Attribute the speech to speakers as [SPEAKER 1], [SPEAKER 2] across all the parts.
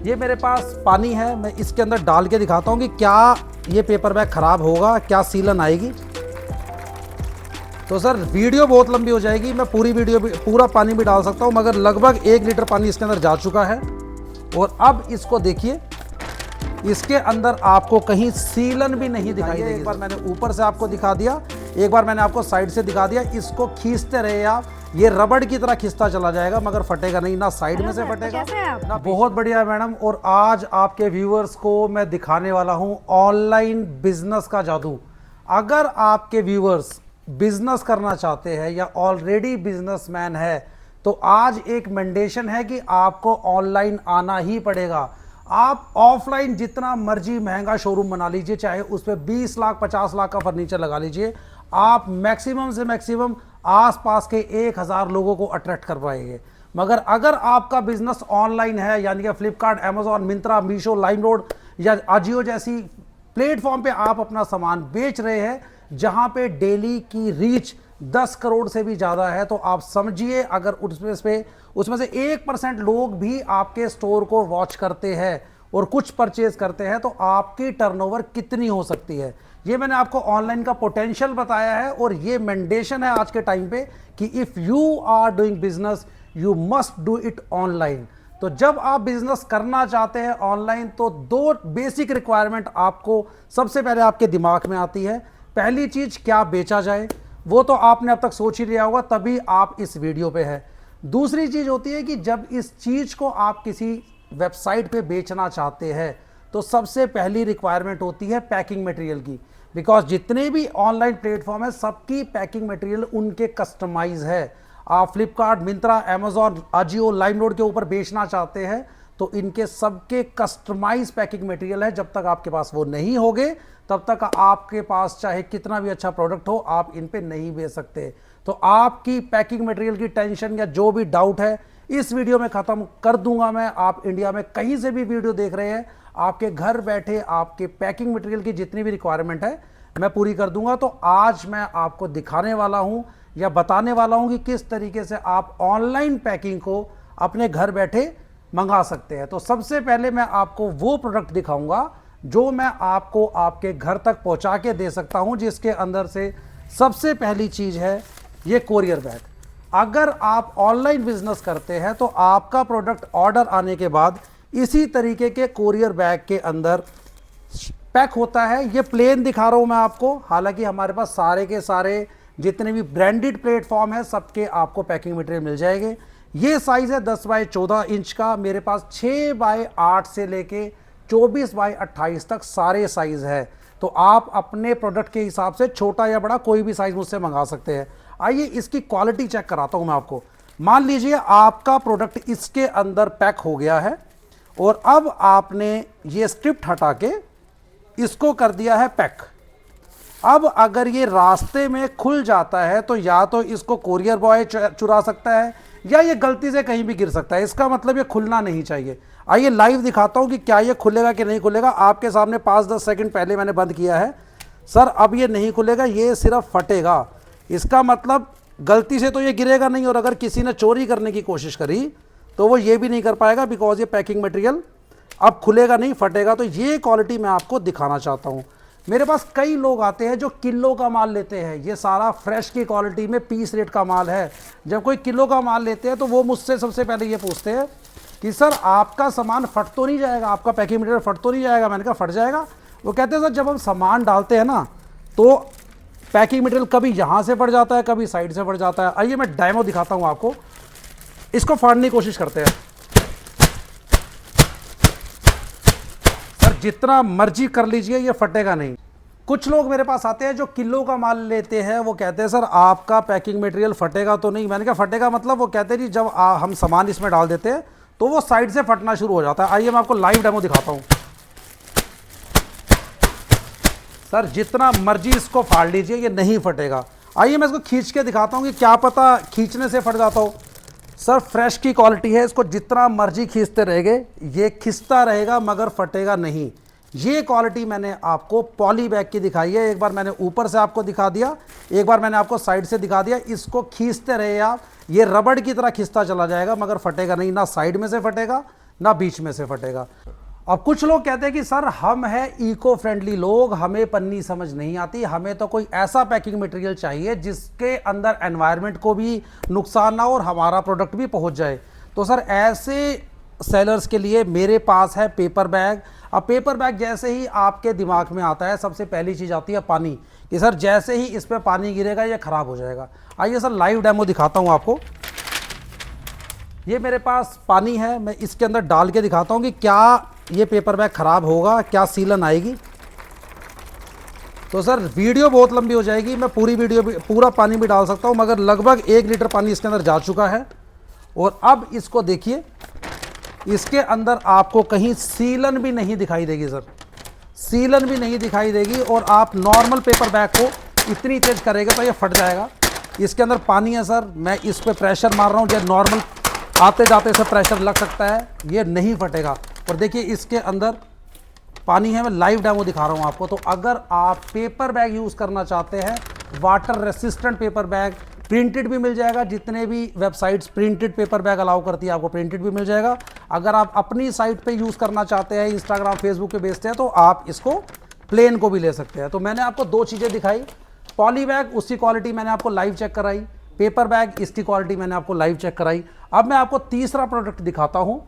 [SPEAKER 1] ये मेरे पास पानी है, मैं इसके अंदर डाल के दिखाता हूँ कि क्या ये पेपर बैग ख़राब होगा, क्या सीलन आएगी। तो सर वीडियो बहुत लंबी हो जाएगी, मैं पूरी वीडियो भी पूरा पानी भी डाल सकता हूँ, मगर लगभग 1 लीटर पानी इसके अंदर जा चुका है। और अब इसको देखिए, इसके अंदर आपको कहीं सीलन भी नहीं दिखाई देगी। एक बार मैंने ऊपर से आपको दिखा दिया, एक बार मैंने आपको साइड से दिखा दिया। इसको खींचते रहे आप, ये रबड़ की तरह खिंचता चला जाएगा, मगर फटेगा नहीं, ना साइड में से फटेगा ना। बहुत बढ़िया है मैडम। और आज आपके व्यूअर्स को मैं दिखाने वाला हूं ऑनलाइन बिजनेस का जादू। अगर आपके व्यूअर्स बिजनेस करना चाहते हैं या ऑलरेडी बिजनेसमैन है, तो आज एक मैंडेशन है कि आपको ऑनलाइन आना ही पड़ेगा। आप ऑफलाइन जितना मर्जी महंगा शोरूम बना लीजिए, चाहे उस पर 20 लाख 50 लाख का फर्नीचर लगा लीजिए, आप मैक्सिमम से मैक्सिमम आसपास के 1000 लोगों को अट्रैक्ट कर पाएंगे। मगर अगर आपका बिजनेस ऑनलाइन है, यानी कि फ्लिपकार्ट, अमेजॉन, मिंत्रा, मीशो, लाइमरोड या अजियो जैसी प्लेटफॉर्म पे आप अपना सामान बेच रहे हैं, जहां पे डेली की रीच 10 करोड़ से भी ज़्यादा है, तो आप समझिए अगर उसमें से 1% लोग भी आपके स्टोर को वॉच करते हैं और कुछ परचेज करते हैं, तो आपकी टर्नओवर कितनी हो सकती है। ये मैंने आपको ऑनलाइन का पोटेंशियल बताया है, और ये मैंडेशन है आज के टाइम पे कि if you are doing business you must do it online. तो जब आप बिजनेस करना चाहते हैं ऑनलाइन, तो 2 बेसिक रिक्वायरमेंट आपको सबसे पहले आपके दिमाग में आती है। पहली चीज़, क्या बेचा जाए, वो तो आपने अब तक सोच ही लिया होगा, तभी आप इस वीडियो पे है। दूसरी चीज़ होती है कि जब इस चीज़ को आप किसी वेबसाइट पे बेचना चाहते हैं, तो सबसे पहली रिक्वायरमेंट होती है पैकिंग मटेरियल की। बिकॉज जितने भी ऑनलाइन प्लेटफॉर्म है, सबकी पैकिंग मटेरियल उनके कस्टमाइज है। आप फ्लिपकार्ट, मिंत्रा, अमेजॉन, अजियो, लाइमरोड के ऊपर बेचना चाहते हैं, तो इनके सबके कस्टमाइज पैकिंग मटेरियल है। जब तक आपके पास वो नहीं होंगे, तब तक आपके पास चाहे कितना भी अच्छा प्रोडक्ट हो, आप इन पे नहीं बेच सकते। तो आपकी पैकिंग मटेरियल की टेंशन या जो भी डाउट है, इस वीडियो में ख़त्म कर दूंगा मैं। आप इंडिया में कहीं से भी वीडियो देख रहे हैं, आपके घर बैठे आपके पैकिंग मटेरियल की जितनी भी रिक्वायरमेंट है, मैं पूरी कर दूंगा। तो आज मैं आपको दिखाने वाला हूं या बताने वाला हूं कि किस तरीके से आप ऑनलाइन पैकिंग को अपने घर बैठे मंगा सकते हैं। तो सबसे पहले मैं आपको वो प्रोडक्ट दिखाऊंगा जो मैं आपको आपके घर तक पहुंचा के दे सकता हूं, जिसके अंदर से सबसे पहली चीज़ है ये कोरियर बैग। अगर आप ऑनलाइन बिजनेस करते हैं, तो आपका प्रोडक्ट ऑर्डर आने के बाद इसी तरीके के कोरियर बैग के अंदर पैक होता है। ये प्लेन दिखा रहा हूं मैं आपको, हालांकि हमारे पास सारे के सारे जितने भी ब्रांडेड प्लेटफॉर्म है, सबके आपको पैकिंग मटेरियल मिल जाएंगे। ये साइज़ है 10 बाय 14 इंच का। मेरे पास 6 बाय 8 से लेके 24 बाय 28 तक सारे साइज़ है। तो आप अपने प्रोडक्ट के हिसाब से छोटा या बड़ा कोई भी साइज़ मुझसे मंगा सकते हैं। आइए इसकी क्वालिटी चेक कराता हूं मैं आपको। मान लीजिए आपका प्रोडक्ट इसके अंदर पैक हो गया है, और अब आपने ये स्क्रिप्ट हटा के इसको कर दिया है पैक। अब अगर ये रास्ते में खुल जाता है, तो या तो इसको कोरियर बॉय चुरा सकता है, या ये गलती से कहीं भी गिर सकता है। इसका मतलब ये खुलना नहीं चाहिए। आइए लाइव दिखाता हूं कि क्या ये खुलेगा कि नहीं खुलेगा। आपके सामने 5-10 सेकंड पहले मैंने बंद किया है। सर अब ये नहीं खुलेगा, ये सिर्फ फटेगा। इसका मतलब गलती से तो ये गिरेगा नहीं, और अगर किसी ने चोरी करने की कोशिश करी तो वो ये भी नहीं कर पाएगा, बिकॉज ये पैकिंग मटेरियल अब खुलेगा नहीं, फटेगा। तो ये क्वालिटी मैं आपको दिखाना चाहता हूँ। मेरे पास कई लोग आते हैं जो किलो का माल लेते हैं। ये सारा फ्रेश की क्वालिटी में पीस रेट का माल है। जब कोई किलो का माल लेते हैं, तो वो मुझसे सबसे पहले ये पूछते हैं कि सर आपका सामान फट तो नहीं जाएगा, आपका पैकिंग मटेरियल फट तो नहीं जाएगा। मैंने कहा फट जाएगा। वो कहते हैं सर जब हम सामान डालते हैं ना, तो पैकिंग मटेरियल कभी यहाँ से फट जाता है, कभी साइड से फट जाता है। आइए मैं डेमो दिखाता हूँ आपको। इसको फाड़ने की कोशिश करते हैं। सर जितना मर्जी कर लीजिए, ये फटेगा नहीं। कुछ लोग मेरे पास आते हैं जो किलो का माल लेते हैं, वो कहते हैं सर आपका पैकिंग मटेरियल फटेगा तो नहीं। मैंने कहा फटेगा मतलब? वो कहते हैं जी जब हम सामान इसमें डाल देते हैं, तो वो साइड से फटना शुरू हो जाता है। आइए मैं आपको लाइव डेमो दिखाता हूँ। सर जितना मर्जी इसको फाड़ लीजिए, ये नहीं फटेगा। आइए मैं इसको खींच के दिखाता हूँ कि क्या पता खींचने से फट जाता हो। सर फ्रेश की क्वालिटी है, इसको जितना मर्जी खींचते रहेंगे, ये खिंचता रहेगा मगर फटेगा नहीं। ये क्वालिटी मैंने आपको पॉली बैग की दिखाई है। एक बार मैंने ऊपर से आपको दिखा दिया, एक बार मैंने आपको साइड से दिखा दिया। इसको खींचते रहे आप, ये रबड़ की तरह खिंचता चला जाएगा मगर फटेगा नहीं, ना साइड में से फटेगा ना बीच में से फटेगा। अब कुछ लोग कहते हैं कि सर हम है इको फ्रेंडली लोग, हमें पन्नी समझ नहीं आती, हमें तो कोई ऐसा पैकिंग मटेरियल चाहिए जिसके अंदर एनवायरनमेंट को भी नुकसान ना हो और हमारा प्रोडक्ट भी पहुंच जाए। तो सर ऐसे सेलर्स के लिए मेरे पास है पेपर बैग। अब पेपर बैग जैसे ही आपके दिमाग में आता है सबसे पहली चीज़ आती है पानी, कि सर जैसे ही इस पर पानी गिरेगा ये ख़राब हो जाएगा। आइए सर लाइव डेमो दिखाता हूँ आपको। ये मेरे पास पानी है, मैं इसके अंदर डाल के दिखाता हूँ कि क्या ये पेपर बैग ख़राब होगा, क्या सीलन आएगी। तो सर वीडियो बहुत लंबी हो जाएगी, मैं पूरी वीडियो भी पूरा पानी भी डाल सकता हूँ, मगर लगभग 1 लीटर पानी इसके अंदर जा चुका है। और अब इसको देखिए, इसके अंदर आपको कहीं सीलन भी नहीं दिखाई देगी सर, सीलन भी नहीं दिखाई देगी। और आप नॉर्मल पेपर बैग को इतनी तेज करेगा तो ये फट जाएगा। इसके अंदर पानी है सर, मैं इस पर प्रेशर मार रहा हूँ, जब नॉर्मल आते जाते से प्रेशर लग सकता है, ये नहीं फटेगा। और देखिए इसके अंदर पानी है, मैं लाइव डेमो दिखा रहा हूँ आपको। तो अगर आप पेपर बैग यूज़ करना चाहते हैं, water resistant paper bag, printed भी मिल जाएगा, जितने भी websites printed paper bag allow करती है आपको प्रिंटेड भी मिल जाएगा। अगर आप अपनी साइट पे यूज़ करना चाहते हैं, इंस्टाग्राम फेसबुक पे बेचते हैं, तो आप इसको प्लेन को भी ले सकते हैं। तो मैंने आपको 2 चीज़ें दिखाई, पॉली बैग उसकी क्वालिटी मैंने आपको लाइव चेक कराई, पेपर बैग इसकी क्वालिटी मैंने आपको लाइव चेक कराई। अब मैं आपको तीसरा प्रोडक्ट दिखाता हूँ,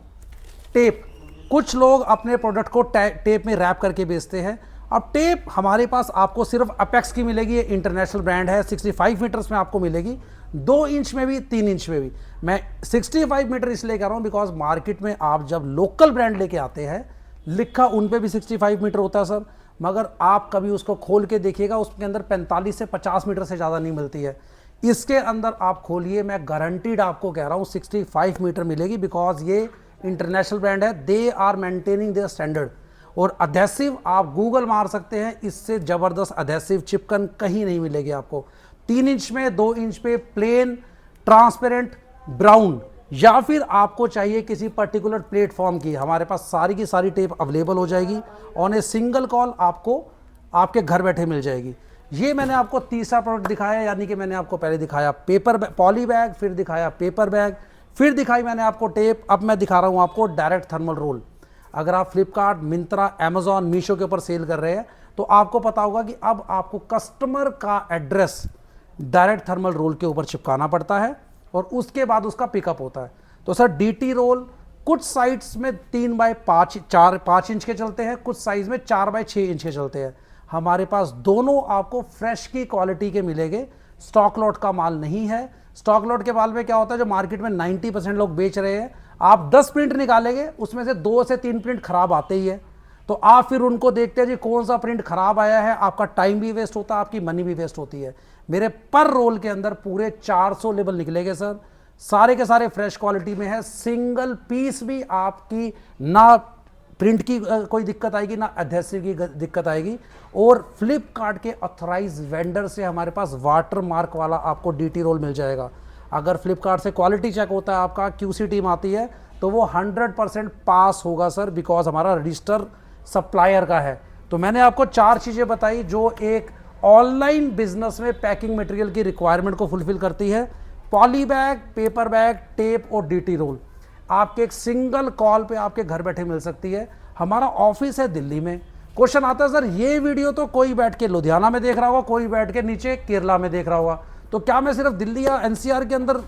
[SPEAKER 1] टेप। कुछ लोग अपने प्रोडक्ट को टेप में रैप करके बेचते हैं। अब टेप हमारे पास आपको सिर्फ अपेक्स की मिलेगी, ये इंटरनेशनल ब्रांड है, 65 मीटर्स में आपको मिलेगी, 2 इंच में भी 3 इंच में भी। मैं 65 मीटर इसलिए कह रहा हूँ बिकॉज मार्केट में आप जब लोकल ब्रांड लेके आते हैं, लिखा उन पे भी 65 मीटर होता है सर, मगर आप कभी उसको खोल के देखिएगा उसके अंदर 45 से 50 मीटर से ज़्यादा नहीं मिलती है। इसके अंदर आप खोलिए, मैं गारंटीड आपको कह रहा हूँ 65 मीटर मिलेगी, बिकॉज ये इंटरनेशनल ब्रांड है, they are maintaining their standard. और अधेसिव आप गूगल मार सकते हैं, इससे ज़बरदस्त अधेसिव चिपकन कहीं नहीं मिलेगी आपको। 3 इंच में, 2 इंच पे प्लेन ट्रांसपेरेंट ब्राउन, या फिर आपको चाहिए किसी पर्टिकुलर प्लेटफॉर्म की, हमारे पास सारी की सारी टेप अवेलेबल हो जाएगी, ऑन ए सिंगल कॉल आपको आपके घर बैठे मिल जाएगी। ये मैंने आपको तीसरा प्रोडक्ट दिखाया, यानी कि मैंने आपको पहले दिखाया पेपर पॉली बैग, फिर दिखाया पेपर बैग, फिर दिखाई मैंने आपको टेप, अब मैं दिखा रहा हूँ आपको डायरेक्ट थर्मल रोल। अगर आप फ्लिपकार्ट, मिंत्रा, अमेजॉन, मीशो के ऊपर सेल कर रहे हैं तो आपको पता होगा कि अब आपको कस्टमर का एड्रेस डायरेक्ट थर्मल रोल के ऊपर चिपकाना पड़ता है और उसके बाद उसका पिकअप होता है। तो सर डीटी रोल कुछ साइट्स में 3 बाय 5 इंच के चलते हैं, कुछ साइज में 4 बाय 6 इंच के चलते हैं। हमारे पास दोनों आपको फ्रेश की क्वालिटी के मिलेंगे, स्टॉक लॉट का माल नहीं है। स्टॉक लॉट के माल में क्या होता है, जो मार्केट में 90% लोग बेच रहे हैं, आप 10 प्रिंट निकालेंगे उसमें से 2 से 3 प्रिंट खराब आते ही है, तो आप फिर उनको देखते हैं जी कौन सा प्रिंट खराब आया है, आपका टाइम भी वेस्ट होता है, आपकी मनी भी वेस्ट होती है। मेरे पर रोल के अंदर पूरे 400 लेबल निकलेंगे सर, सारे के सारे फ्रेश क्वालिटी में है, सिंगल पीस भी आपकी ना प्रिंट की कोई दिक्कत आएगी, ना एडहेसिव की दिक्कत आएगी। और फ्लिपकार्ट के ऑथराइज वेंडर से हमारे पास वाटर मार्क वाला आपको डीटी रोल मिल जाएगा। अगर फ्लिपकार्ट से क्वालिटी चेक होता है, आपका क्यूसी टीम आती है, तो वो 100% पास होगा सर, बिकॉज हमारा रजिस्टर सप्लायर का है। तो मैंने आपको 4 चीज़ें बताई जो एक ऑनलाइन बिजनेस में पैकिंग मटेरियल की रिक्वायरमेंट को फुलफिल करती है। Poly bag, paper bag, tape और डीटी रोल आपके एक सिंगल कॉल पे आपके घर बैठे मिल सकती है। हमारा ऑफिस है दिल्ली में। क्वेश्चन आता है सर ये वीडियो तो कोई बैठ के लुधियाना में देख रहा होगा, कोई बैठ के नीचे केरला में देख रहा होगा, तो क्या मैं सिर्फ दिल्ली या एनसीआर के अंदर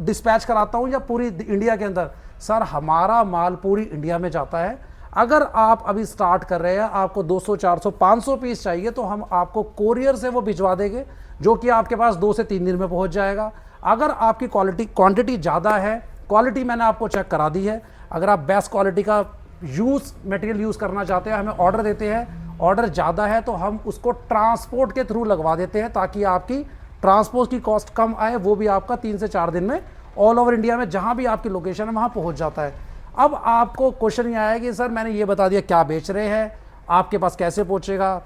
[SPEAKER 1] डिस्पैच कराता हूँ या पूरी इंडिया के अंदर? सर हमारा माल पूरी इंडिया में जाता है। अगर आप अभी स्टार्ट कर रहे हैं, आपको 200, 400, 500 पीस चाहिए, तो हम आपको कोरियर से वो भिजवा देंगे, जो कि आपके पास 2 से 3 दिन में पहुंच जाएगा। अगर आपकी क्वांटिटी ज़्यादा है, क्वालिटी मैंने आपको चेक करा दी है, अगर आप बेस्ट क्वालिटी का मटेरियल यूज़ करना चाहते हैं, हमें ऑर्डर देते हैं, ऑर्डर ज़्यादा है तो हम उसको ट्रांसपोर्ट के थ्रू लगवा देते हैं, ताकि आपकी ट्रांसपोर्ट की कॉस्ट कम आए, वो भी आपका 3 से 4 दिन में ऑल ओवर इंडिया में जहाँ भी आपकी लोकेशन है वहाँ पहुँच जाता है। अब आपको क्वेश्चन ये आया कि सर मैंने ये बता दिया क्या बेच रहे हैं, आपके पास कैसे पहुँचेगा।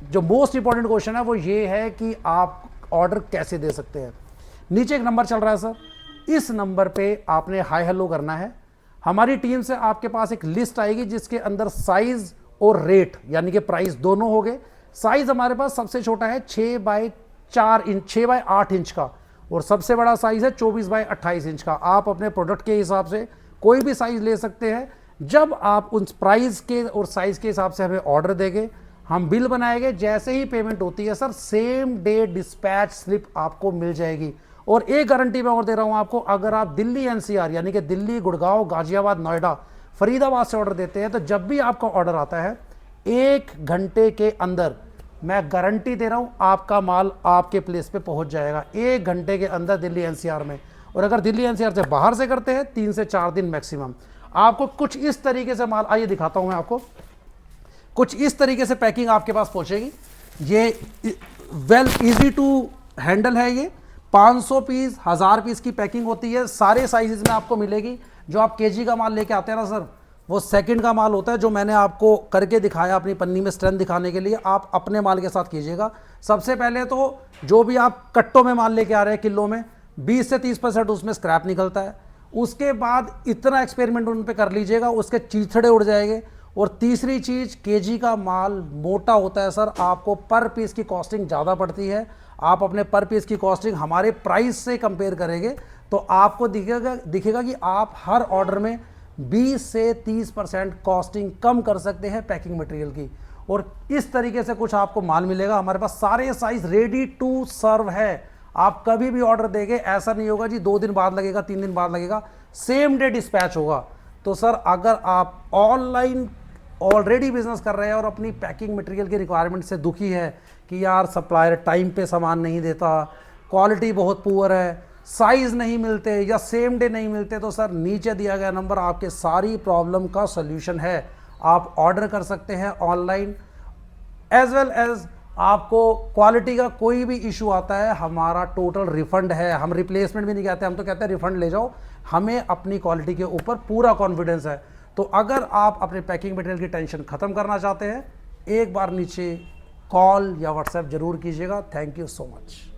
[SPEAKER 1] जो मोस्ट इंपॉर्टेंट क्वेश्चन है वो ये है कि आप ऑर्डर कैसे दे सकते हैं। नीचे एक नंबर चल रहा है सर, इस नंबर पे आपने हाय हेलो करना है। हमारी टीम से आपके पास एक लिस्ट आएगी जिसके अंदर साइज और रेट यानी कि प्राइस दोनों हो गए। साइज हमारे पास सबसे छोटा है 6 बाय 4 इंच, 6 बाय 8 इंच का, और सबसे बड़ा साइज है 24 बाय 28 इंच का। आप अपने प्रोडक्ट के हिसाब से कोई भी साइज़ ले सकते हैं। जब आप उन प्राइस के और साइज़ के हिसाब से हमें ऑर्डर देंगे, हम बिल बनाएंगे, जैसे ही पेमेंट होती है sir same day dispatch slip आपको मिल जाएगी। और एक गारंटी मैं और दे रहा हूँ आपको, अगर आप दिल्ली एनसीआर यानी कि दिल्ली, गुड़गांव, गाजियाबाद, नोएडा, फरीदाबाद से ऑर्डर देते हैं, तो जब भी आपका ऑर्डर आता है 1 घंटे के अंदर, मैं गारंटी दे रहा हूँ, आपका माल आपके प्लेस पे पहुँच जाएगा 1 घंटे के अंदर दिल्ली एनसीआर में। और अगर दिल्ली एनसीआर से बाहर से करते हैं 3 से 4 दिन मैक्सिमम। आपको कुछ इस तरीके से माल, आइए दिखाता हूँ मैं आपको, कुछ इस तरीके से पैकिंग आपके पास पहुंचेगी। ये वेल इजी टू हैंडल है। ये 500 पीस, 1000 पीस की पैकिंग होती है। सारे साइजेस में आपको मिलेगी। जो आप केजी का माल लेके आते हैं ना सर, वो सेकंड का माल होता है, जो मैंने आपको करके दिखाया अपनी पन्नी में स्ट्रेंथ दिखाने के लिए। आप अपने माल के साथ कीजिएगा। सबसे पहले तो जो भी आप कट्टों में माल लेके आ रहे हैं, किलो में 20 से 30% उसमें स्क्रैप निकलता है। उसके बाद इतना एक्सपेरिमेंट उन पे कर लीजिएगा, उसके चीथड़े उड़ जाएंगे। और तीसरी चीज़, केजी का माल मोटा होता है सर, आपको पर पीस की कॉस्टिंग ज़्यादा पड़ती है। आप अपने पर पीस की कॉस्टिंग हमारे प्राइस से कंपेयर करेंगे तो आपको दिखेगा कि आप हर ऑर्डर में 20 से 30% कॉस्टिंग कम कर सकते हैं पैकिंग मटेरियल की। और इस तरीके से कुछ आपको माल मिलेगा। हमारे पास सारे साइज रेडी टू सर्व है। आप कभी भी ऑर्डर देंगे, ऐसा नहीं होगा जी 2 दिन बाद लगेगा, 3 दिन बाद लगेगा, सेम डे डिस्पैच होगा। तो सर अगर आप ऑनलाइन ऑलरेडी बिजनेस कर रहे हैं और अपनी पैकिंग मटेरियल की रिक्वायरमेंट से दुखी है कि यार सप्लायर टाइम पे सामान नहीं देता, क्वालिटी बहुत पुअर है, साइज़ नहीं मिलते या सेम डे नहीं मिलते, तो सर नीचे दिया गया नंबर आपके सारी प्रॉब्लम का सॉल्यूशन है। आप ऑर्डर कर सकते हैं ऑनलाइन। एज वेल एज आपको क्वालिटी का कोई भी इशू आता है, हमारा टोटल रिफंड है। हम रिप्लेसमेंट भी नहीं कहते, हम तो कहते हैं रिफंड ले जाओ। हमें अपनी क्वालिटी के ऊपर पूरा कॉन्फिडेंस है। तो अगर आप अपने पैकिंग मटेरियल की टेंशन खत्म करना चाहते हैं, एक बार नीचे कॉल या व्हाट्सएप जरूर कीजिएगा। Thank you so much.